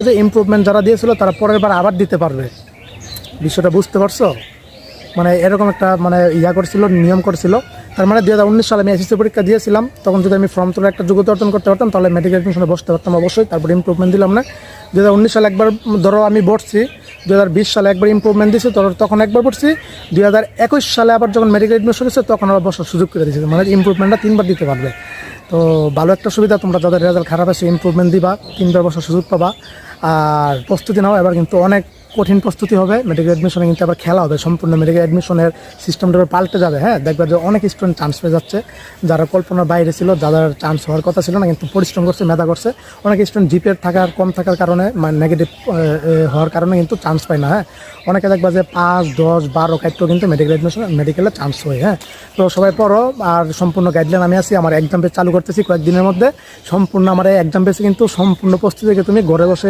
যে ইমপ্রুভমেন্ট যারা দিয়েছিল তারা পরের বার আবার দিতে পারবে, বিষয়টা বুঝতে পারছো? মানে এরকম একটা মানে করছিল, নিয়ম করছিল। তার মানে 2019 সালে আমি এসএসসি পরীক্ষা দিয়েছিলাম, তখন যদি আমি ফর্ম তুলে একটা যোগ্যতা অর্জন করতে পারতাম তাহলে মেডিকেল এডমিশনে বসতে পারতাম অবশ্যই। তারপর ইমপ্রুভমেন্ট দিলাম না। 2019 সালে একবার ধরো আমি বসছি, 2020 সালে একবার ইমপ্রুভমেন্ট দিয়েছি, তখন একবার পড়ছি, 2021 সালে আবার যখন মেডিকেল এডমিশন হয়েছে তখন আবার বসার সুযোগ করে দিয়েছে। মানে ইমপ্রুভমেন্টটা 3বার দিতে পারবে। তো ভালো একটা সুবিধা, তোমরা যাদের রেজাল্ট খারাপ আছে ইমপ্রুভমেন্ট দিবা, 3বার বসার সুযোগ পাবা। আর প্রস্তুতি নাও, এবার কিন্তু অনেক কঠিন প্রস্তুতি হবে। মেডিকেল অ্যাডমিশনে কিন্তু আবার খেলা হবে, সম্পূর্ণ মেডিকেল অ্যাডমিশনের সিস্টেমটা পাল্টে যাবে। হ্যাঁ, দেখবা যে অনেক স্টুডেন্ট চান্স পেয়ে যাচ্ছে, যারা কল্পনার বাইরে ছিল, যাদের চান্স হওয়ার কথা ছিল না, কিন্তু পরিশ্রম করছে, মেধা করছে। অনেক স্টুডেন্ট জিপের কম থাকার কারণে, মানে নেগেটিভ হওয়ার কারণে কিন্তু চান্স পায় না। হ্যাঁ, অনেকে দেখবা যে 5, 10, 12 কাইটও কিন্তু মেডিকেলে চান্স হয়। হ্যাঁ, তো সবাই পড়ো। আর সম্পূর্ণ গাইডলাইন আমি আছি, আমার এক্সাম পেজ চালু করতেছি কয়েকদিনের মধ্যে। সম্পূর্ণ আমার এই এক্সাম পেজে কিন্তু সম্পূর্ণ প্রস্তুতি থেকে তুমি ঘরে বসে